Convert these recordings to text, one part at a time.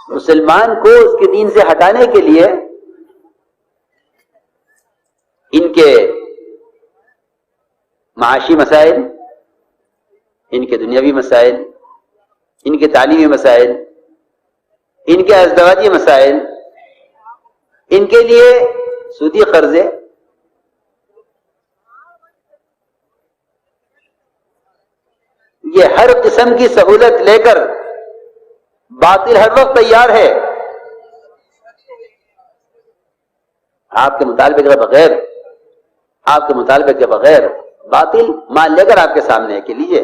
مسلمان کو اس کے دین سے ہٹانے کے لیے ان کے معاشی مسائل، ان کے دنیاوی مسائل، ان کے تعلیمی مسائل، ان کے ازدواجی مسائل، ان کے لیے سودی قرضے، یہ ہر قسم کی سہولت لے کر باطل ہر وقت تیار ہے آپ کے مطالبے کے بغیر، آپ کے مطالبے کے بغیر باطل مان لے کر آپ کے سامنے ہے کہ لیجئے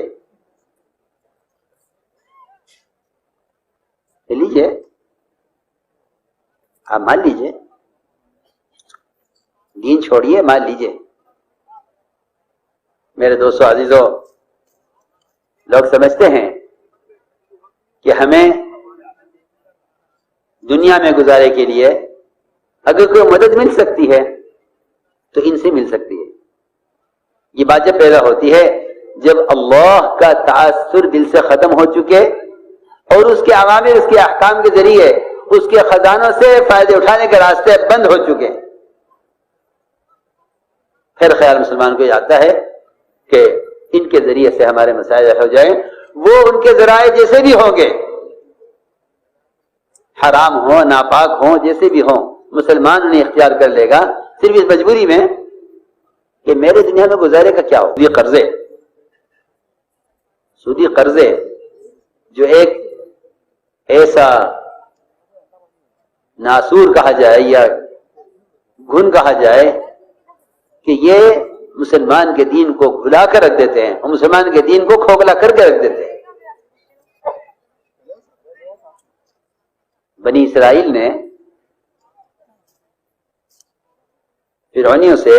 آپ مان لیجئے، دین چھوڑیے، مان لیجئے۔ میرے دوستو عزیزو، لوگ سمجھتے ہیں کہ ہمیں دنیا میں گزارے کے لیے اگر کوئی مدد مل سکتی ہے تو ان سے مل سکتی ہے۔ یہ بات جب پیدا ہوتی ہے جب اللہ کا تاثر دل سے ختم ہو چکے اور اس کے عوامر، اس کے احکام کے ذریعے اس کے خزانوں سے فائدے اٹھانے کے راستے بند ہو چکے، پھر خیال مسلمان کو یہ آتا ہے کہ ان کے ذریعے سے ہمارے مسائل حل ہو جائیں۔ وہ ان کے ذرائع جیسے بھی ہوں گے، حرام ہوں، ناپاک ہوں، جیسے بھی ہوں، مسلمان انہیں اختیار کر لے گا، صرف اس مجبوری میں کہ میرے دنیا میں گزارے کا کیا ہو۔ سودی قرضے جو ایک ایسا ناسور کہا جائے یا گن کہا جائے کہ یہ مسلمان کے دین کو بھلا کر رکھ دیتے ہیں اور مسلمان کے دین کو کھوکھلا کر کے رکھ دیتے ہیں۔ بنی اسرائیل نے فرعونیوں سے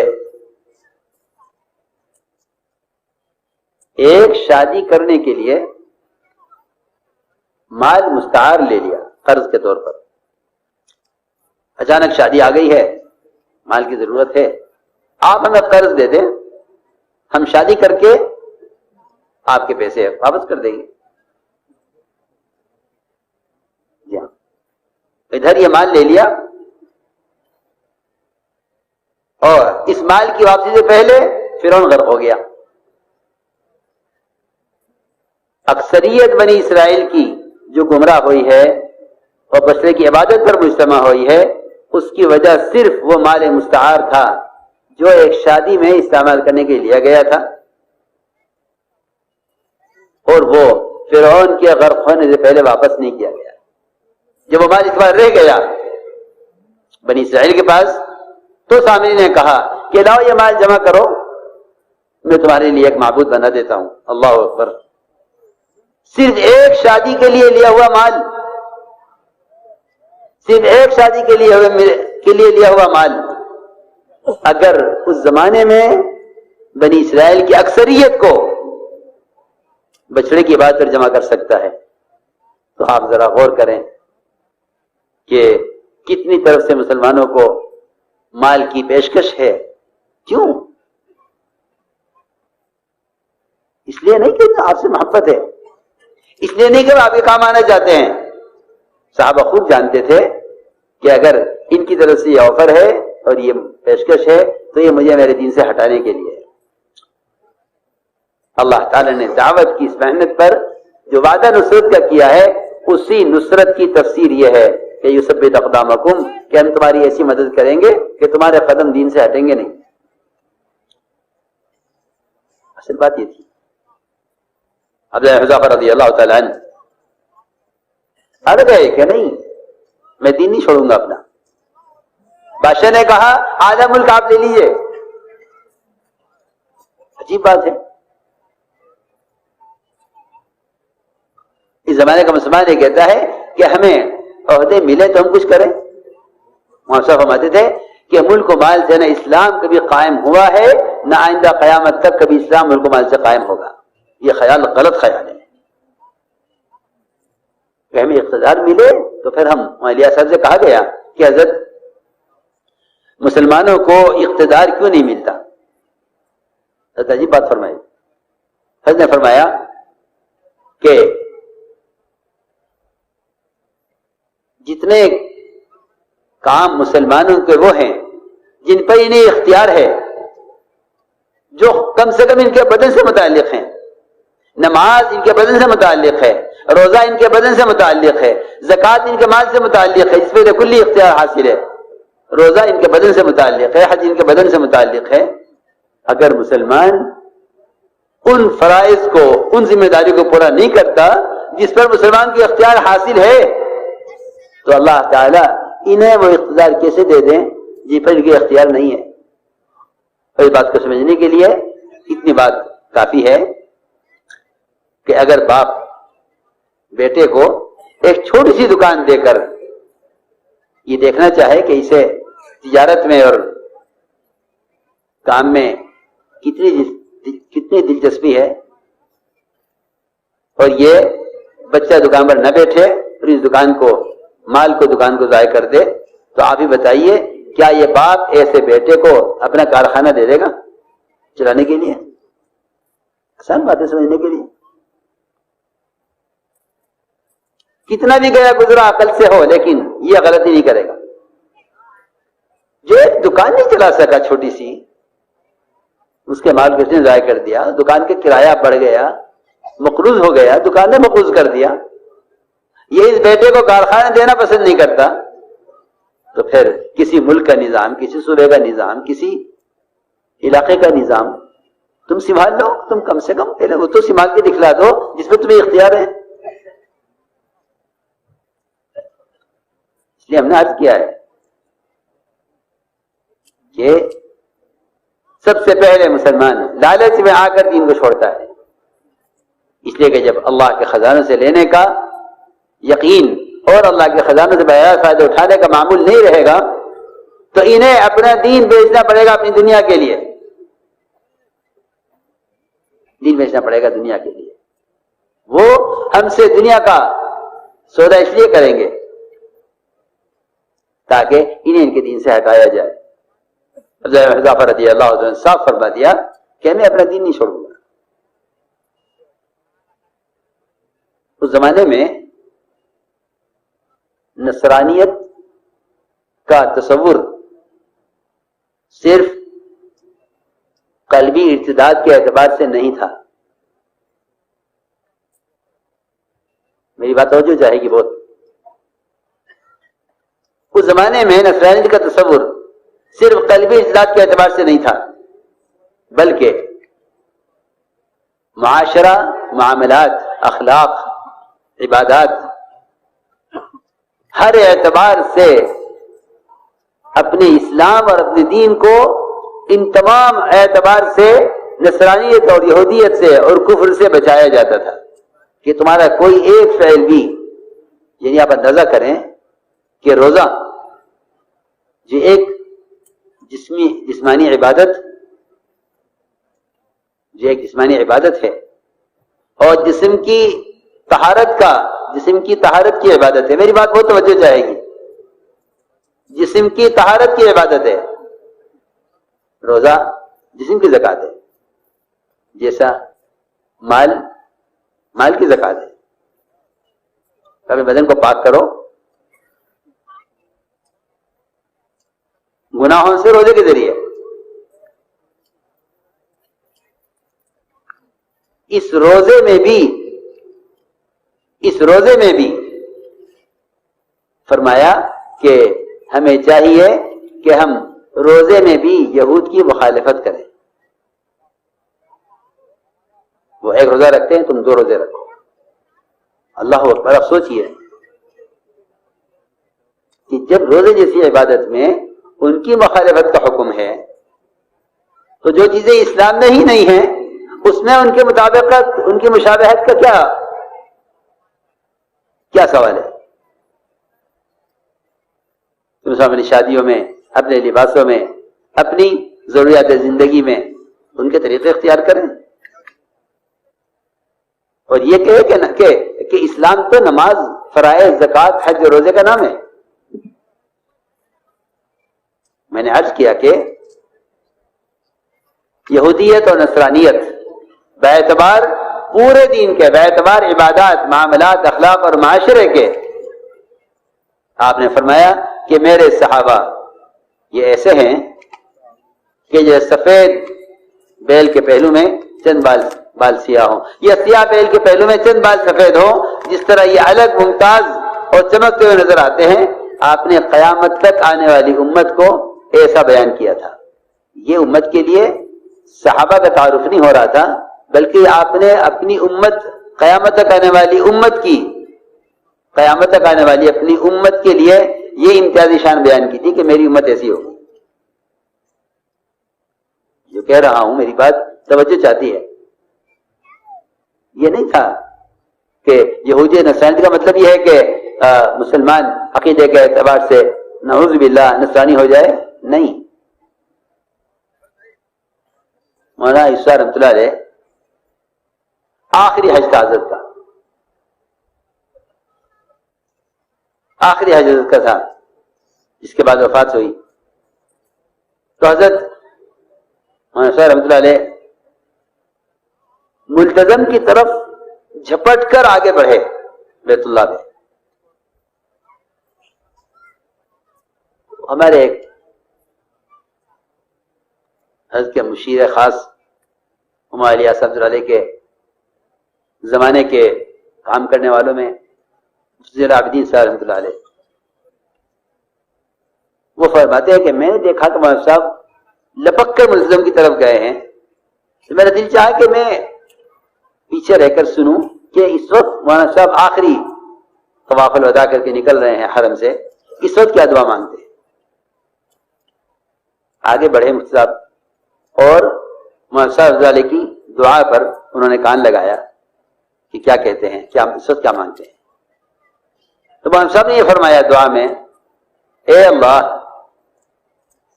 ایک شادی کرنے کے لیے مال مستعار لے لیا قرض کے طور پر۔ اچانک شادی آ گئی ہے، مال کی ضرورت ہے، آپ ہمیں قرض دے دیں، ہم شادی کر کے آپ کے پیسے واپس کر دیں گے۔ جی ہاں، ادھر یہ مال لے لیا اور اس مال کی واپسی سے پہلے فرعون غرق ہو گیا۔ اکثریت بنی اسرائیل کی جو گمراہ ہوئی ہے اور بچڑے کی عبادت پر مجتمع ہوئی ہے، اس کی وجہ صرف وہ مال مستعار تھا جو ایک شادی میں استعمال کرنے کے لیے لیا گیا تھا، اور وہ فرعون کے غرق ہونے سے پہلے واپس نہیں کیا گیا۔ جب وہ مال اس بار رہ گیا بنی اسرائیل کے پاس تو سامری نے کہا کہ لاؤ یہ مال جمع کرو، میں تمہارے لیے ایک معبود بنا دیتا ہوں۔ اللہ اکبر! صرف ایک شادی کے لیے لیا ہوا مال، صرف ایک شادی کے لیے لیا ہوا مال اگر اس زمانے میں بنی اسرائیل کی اکثریت کو بچڑے کی بات پر جمع کر سکتا ہے تو آپ ذرا غور کریں کہ کتنی طرف سے مسلمانوں کو مال کی پیشکش ہے۔ کیوں؟ اس لیے نہیں کہ آپ سے محبت ہے، اس لیے نہیں کہ آپ کے کام آنا چاہتے ہیں۔ صحابہ خوب جانتے تھے کہ اگر ان کی طرف سے یہ آفر ہے اور یہ پیشکش ہے تو یہ مجھے میرے دین سے ہٹانے کے لیے ہے۔ اللہ تعالی نے دعوت کی اس محنت پر جو وعدہ نصرت کا کیا ہے، اسی نصرت کی تفسیر یہ ہے کہ یثبت اقدامکم، کہ ہم تمہاری ایسی مدد کریں گے کہ تمہارے قدم دین سے ہٹیں گے نہیں۔ اصل بات یہ تھی۔ عبداللہ حذیفہ رضی اللہ تعالی عنہ اڑ گئے کہ نہیں میں دین نہیں چھوڑوں گا اپنا۔ بادشاہ نے کہا آدھا ملک آپ لے لیجئے۔ عجیب بات ہے، اس زمانے کا مسلمان یہ کہتا ہے کہ ہمیں عہدے ملے تو ہم کچھ کریں۔ محسوس فرماتے تھے کہ ملک و مال سے نہ اسلام کبھی قائم ہوا ہے نہ آئندہ قیامت تک کبھی اسلام ملک و مال سے قائم ہوگا۔ یہ خیال غلط خیال ہے کہ ہمیں اقتدار ملے تو پھر ہم علیہ صاحب سے کہا گیا کہ حضرت مسلمانوں کو اقتدار کیوں نہیں ملتا؟ حضرت عجیب بات فرمائی۔ حضرت نے فرمایا کہ جتنے کام مسلمانوں کے وہ ہیں جن پر انہیں اختیار ہے، جو کم سے کم ان کے بدن سے متعلق ہیں. نماز ان کے بدن سے متعلق ہے، روزہ ان کے بدن سے متعلق ہے، زکوٰۃ ان کے مال سے متعلق ہے، اس پہ کلی اختیار حاصل ہے. روزہ ان کے بدن سے متعلق ہے، حج ان کے بدن سے متعلق ہے. اگر مسلمان ان فرائض کو، ان ذمہ داری کو پورا نہیں کرتا جس پر مسلمان کی اختیار حاصل ہے، تو اللہ تعالیٰ انہیں وہ اقتدار کیسے دے دیں جن پر ان کی اختیار نہیں ہے. اور اس بات کو سمجھنے کے لیے اتنی بات کافی ہے کہ اگر باپ بیٹے کو ایک چھوٹی سی دکان دے کر یہ دیکھنا چاہے کہ اسے تجارت میں اور کام میں کتنی دلچسپی ہے، اور یہ بچہ دکان پر نہ بیٹھے اور اس دکان کو ضائع کر دے، تو آپ ہی بتائیے کیا یہ باپ ایسے بیٹے کو اپنا کارخانہ دے دے گا چلانے کے لیے؟ آسان بات ہے سمجھنے کے لیے. کتنا بھی گیا گزرا عقل سے ہو لیکن یہ غلطی نہیں کرے گا. جو ایک دکان نہیں چلا سکا چھوٹی سی، اس کے مال کو اس نے ضائع کر دیا، دکان کے کرایہ بڑھ گیا، مقروض ہو گیا، دکان نے مقروض کر دیا. یہ اس بیٹے کو کارخانہ دینا پسند نہیں کرتا، تو پھر کسی ملک کا نظام، کسی صوبے کا نظام، کسی علاقے کا نظام تم سنبھال لو. تم کم سے کم پہلے وہ تو سنبھال کے دکھلا دو جس پہ تمہیں اختیار ہے. اس لیے ہم نے عرض کیا ہے کہ سب سے پہلے مسلمان لالچ میں آ کر دین کو چھوڑتا ہے، اس لیے کہ جب اللہ کے خزانوں سے لینے کا یقین اور اللہ کے خزانوں سے بغیر فائدہ اٹھانے کا معمول نہیں رہے گا تو انہیں اپنا دین بیچنا پڑے گا اپنی دنیا کے لیے. دین بیچنا پڑے گا دنیا کے لیے. وہ ہم سے دنیا کا سودا اس لیے کریں گے تاکہ انہیں ان کے دین سے ہٹایا جائے. حذیفہ رضی اللہ عنہ نے صاف فرما دیا کہ میں اپنا دین نہیں چھوڑوں گا. اس زمانے میں نصرانیت کا تصور صرف قلبی ارتداد کے اعتبار سے نہیں تھا. میری بات توجہ چاہے گی بہت. اس زمانے میں نصرانیت کا تصور صرف قلبی ارتداد کے اعتبار سے نہیں تھا، بلکہ معاشرہ، معاملات، اخلاق، عبادات، ہر اعتبار سے اپنے اسلام اور اپنے دین کو ان تمام اعتبار سے نصرانیت اور یہودیت سے اور کفر سے بچایا جاتا تھا کہ تمہارا کوئی ایک فعل بھی، یعنی آپ اندازہ کریں کہ روزہ جو ایک جسمانی عبادت ہے اور جسم کی طہارت کی عبادت ہے. میری بات بہت توجہ چاہے گی. جسم کی طہارت کی عبادت ہے. روزہ جسم کی زکات ہے، جیسا مال کی زکات ہے. اپنے بدن کو پاک کرو گناہوں سے روزے کے ذریعے. اس روزے میں بھی فرمایا کہ ہمیں چاہیے کہ ہم روزے میں بھی یہود کی مخالفت کریں. وہ ایک روزہ رکھتے ہیں، تم 2 روزے رکھو. اللہ اکبر. اب سوچئے کہ جب روزے جیسی عبادت میں ان کی مخالفت کا حکم ہے تو جو چیزیں اسلام میں ہی نہیں ہیں اس میں ان کے مطابقت، ان کی مشابہت کا کیا سوال ہے؟ تم سب اپنی شادیوں میں، اپنے لباسوں میں، اپنی ضروریات زندگی میں ان کے طریقے اختیار کریں اور یہ کہے کہ اسلام تو نماز، فرائض، زکوٰۃ، حج اور روزے کا نام ہے. میں نے عرض کیا کہ یہودیت اور نصرانیت باعتبار پورے دین کے، باعتبار عبادات، معاملات، اخلاق اور معاشرے کے آپ نے فرمایا کہ میرے صحابہ یہ ایسے ہیں کہ یہ سفید بیل کے پہلو میں چند بال سیاہ ہوں، یا سیاہ بیل کے پہلو میں چند بال سفید ہوں، جس طرح یہ الگ ممتاز اور چمکتے ہوئے نظر آتے ہیں، آپ نے قیامت تک آنے والی امت کو ایسا بیان کیا تھا۔ یہ امت کے لیے صحابہ کا تعارف نہیں ہو رہا تھا، بلکہ آپ نے اپنی امت، قیامت تک آنے والی امت کی، قیامت تک آنے والی اپنی امت کے لیے یہ امتیازی شان بیان کی تھی کہ میری امت ایسی ہوگی۔ جو کہہ رہا ہوں میری بات توجہ چاہتی ہے، یہ نہیں تھا کہ یہودی نصرانی کا مطلب یہ ہے کہ مسلمان عقیدے کے اعتبار سے نعوذ باللہ نصرانی ہو جائے، نہیں۔ مولانا عیسیٰ رحمۃ اللہ علیہ آخری حج تھا حضرت کا، آخری حج حضرت کا تھا، جس کے بعد وفات ہوئی، تو حضرت مولانا عیسیٰ رحمۃ اللہ علیہ ملتزم کی طرف جھپٹ کر آگے بڑھے بیت اللہ میں۔ ہمارے ایک حضرت کے مشیر خاص ہمارے علیہ صاحب علیہ کے زمانے کے کام کرنے والوں میں مفتی العابدین صاحب رحمۃ اللہ علیہ، وہ فرماتے ہیں کہ میں نے دیکھا کہ مولانا صاحب لپک کر ملزم کی طرف گئے ہیں، تو میرا دل چاہا کہ میں پیچھے رہ کر سنوں کہ اس وقت مولانا صاحب آخری طواف الوداع کر کے نکل رہے ہیں حرم سے، اس وقت کیا دعا مانگتے ہیں۔ آگے بڑھے مفتی صاحب اور مولانا صاحب علیہ کی دعا پر انہوں نے کان لگایا کہ کیا کہتے ہیں، کیا اس وقت کیا مانگتے ہیں۔ تو مولانا صاحب نے یہ فرمایا دعا میں، اے اللہ،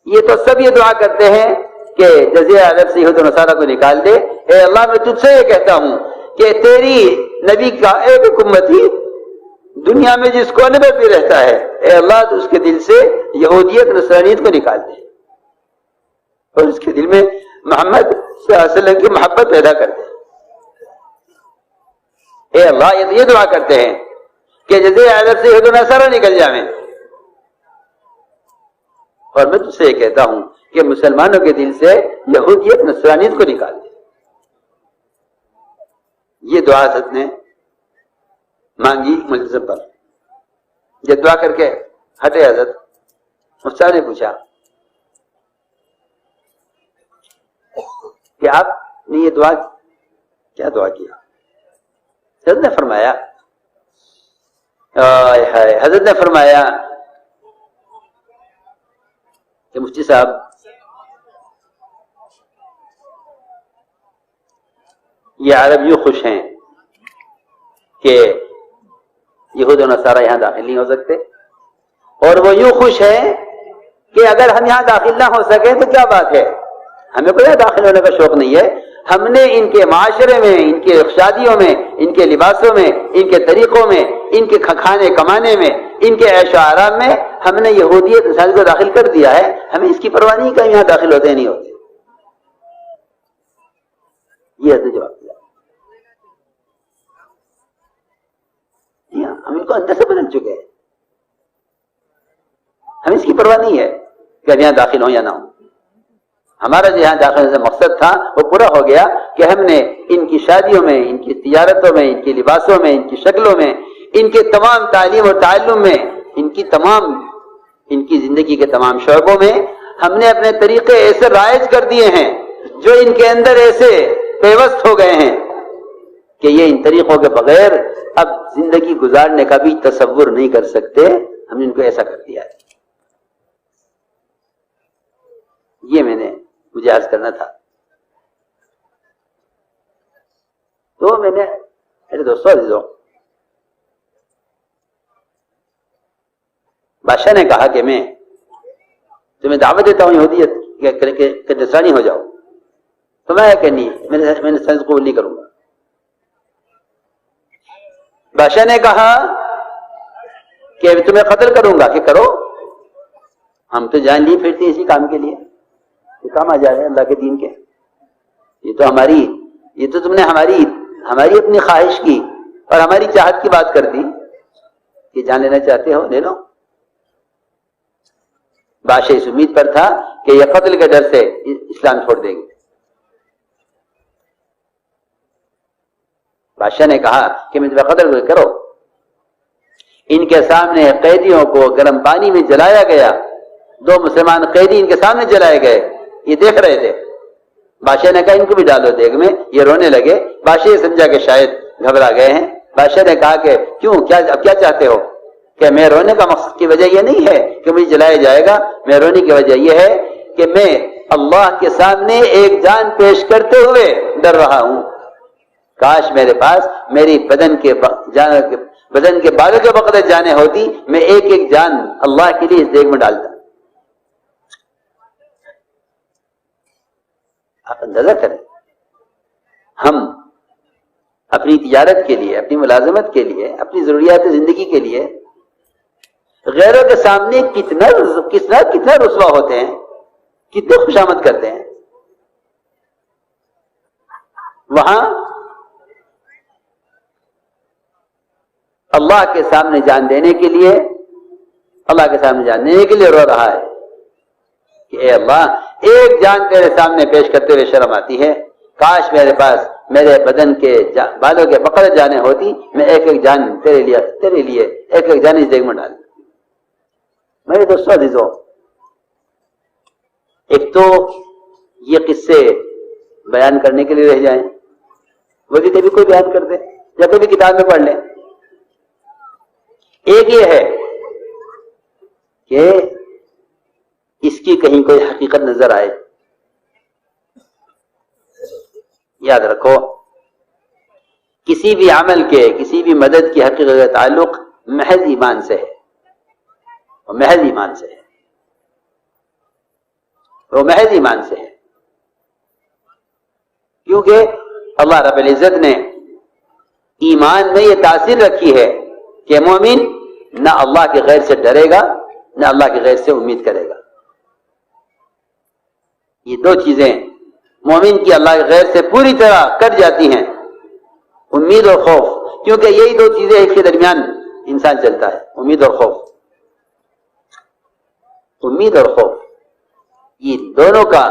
یہ تو سب یہ دعا کرتے ہیں کہ جزیرہ عرب سے یہود و نصارہ کو نکال دے، اے اللہ میں تجھ سے یہ کہتا ہوں کہ تیری نبی کا ایک امتی دنیا میں جس کونے میں بھی رہتا ہے، اے اللہ تو اس کے دل سے یہودیت نصرانیت کو نکال دے اور اس کے دل میں محمد صلی اللہ علیہ وسلم کی محبت پیدا کر دے۔ اے اللہ، یہ دعا کرتے ہیں کہ جزیرہ عرب سے یہود و نصارہ نکل جائیں، اور میں تجھ سے یہ کہتا ہوں کہ مسلمانوں کے دل سے یہودیت نصرانیت کو نکال دے۔ یہ دعا حضرت نے مانگی ملتزم پر۔ یہ دعا کر کے ہٹے حضرت، مفتی نے پوچھا کہ آپ نے یہ دعا کیا دعا کیا؟ حضرت نے فرمایا حضرت نے فرمایا کہ مفتی صاحب، یہ عرب یوں خوش ہیں کہ یہود و نصارہ یہاں داخل نہیں ہو سکتے، اور وہ یوں خوش ہیں کہ اگر ہم یہاں داخل نہ ہو سکیں تو کیا بات ہے، ہمیں کوئی داخل ہونے کا شوق نہیں ہے، ہم نے ان کے معاشرے میں، ان کے شادیوں میں، ان کے لباسوں میں، ان کے طریقوں میں، ان کے کھانے کمانے میں، ان کے عیش و آرام میں ہم نے یہودیت انسان کو داخل کر دیا ہے، ہمیں اس کی پرواہ نہیں کہ ہم یہاں داخل ہوتے نہیں ہوتے۔ یہ حضرت جواب دیا، ہم ان کو اندر سے بدل چکے ہیں، ہمیں اس کی پرواہ نہیں ہے کہ ہم یہاں داخل ہوں یا نہ ہوں۔ ہمارا جو یہاں داخل سے مقصد تھا وہ پورا ہو گیا کہ ہم نے ان کی شادیوں میں، ان کی تجارتوں میں، ان کے لباسوں میں، ان کی شکلوں میں، ان کے تمام تعلیم اور تعلم میں، ان کی زندگی کے تمام شعبوں میں ہم نے اپنے طریقے ایسے رائج کر دیے ہیں جو ان کے اندر ایسے پیوست ہو گئے ہیں کہ یہ ان طریقوں کے بغیر اب زندگی گزارنے کا بھی تصور نہیں کر سکتے، ہم نے ان کو ایسا کر دیا ہے۔ یہ مجھے عرض کرنا تھا۔ تو میں نے میرے دوستوں عزیزوں، بادشاہ نے کہا کہ میں تمہیں دعوت دیتا ہوں یہودیت کہ نصرانی ہو جاؤ، تو میں کہ نہیں، میں نصرانی قبول نہیں کروں گا۔ بادشاہ نے کہا کہ تمہیں قتل کروں گا، کہ کرو، ہم تو جان لیے پھرتے اسی کام کے لیے، یہ کام آ جائے اللہ کے دین کے، یہ تو تم نے ہماری اپنی خواہش کی اور ہماری چاہت کی بات کر دی کہ جان لینا چاہتے ہو لے لو، بادشاہ اس امید پر تھا کہ یہ قتل کے ڈر سے اسلام چھوڑ دیں گے. بادشاہ نے کہا کہ میں تمہیں قتل کرو. ان کے سامنے قیدیوں کو گرم پانی میں جلایا گیا. 2 مسلمان قیدی ان کے سامنے جلائے گئے، یہ دیکھ رہے تھے. بادشاہ نے کہا ان کو بھی ڈالو دیگ میں. یہ رونے لگے. بادشاہ یہ سمجھا کہ شاید گھبرا گئے ہیں. بادشاہ نے کہا کہ کیوں، اب کیا چاہتے ہو؟ کہ میں رونے کا مقصد کی وجہ یہ نہیں ہے کہ مجھے جلایا جائے گا، میں رونے کی وجہ یہ ہے کہ میں اللہ کے سامنے ایک جان پیش کرتے ہوئے ڈر رہا ہوں. کاش میرے پاس میری بدن کے بالوں کے بقدر جانیں ہوتی، میں ایک ایک جان اللہ کے لیے اس دیگ میں ڈالتا. آپ اندازہ کریں، ہم اپنی تجارت کے لیے، اپنی ملازمت کے لیے، اپنی ضروریات زندگی کے لیے غیروں کے سامنے کتنا رسوا ہوتے ہیں، کتنے خوشامد کرتے ہیں. وہاں اللہ کے سامنے جان دینے کے لیے رو رہا ہے کہ اے اللہ، ایک جان تیرے سامنے پیش کرتے ہوئے شرم آتی ہے. کاش میرے پاس میرے بدن کے بالوں کے بقدر جانیں ہوتی، میں ایک ایک جان تیرے لیے ایک ایک جان اس دیگ میں ڈال. میرے دوستو عزیزوں، ایک تو یہ قصے بیان کرنے کے لیے رہ جائیں، وہ بھی کبھی کوئی بیان کر دے یا کبھی کتاب میں پڑھ لیں. ایک یہ ہے کہ اس کی کہیں کوئی حقیقت نظر آئے. یاد رکھو، کسی بھی عمل کے، کسی بھی مدد کی حقیقت کا تعلق محض ایمان سے ہے. وہ محض ایمان سے ہے. کیونکہ اللہ رب العزت نے ایمان میں یہ تاثیر رکھی ہے کہ مومن نہ اللہ کے غیر سے ڈرے گا، نہ اللہ کے غیر سے امید کرے گا. یہ 2 چیزیں مومن کی اللہ کے غیر سے پوری طرح کٹ جاتی ہیں، امید اور خوف. کیونکہ یہی 2 چیزیں اس کے درمیان انسان چلتا ہے، امید اور خوف. یہ دونوں کا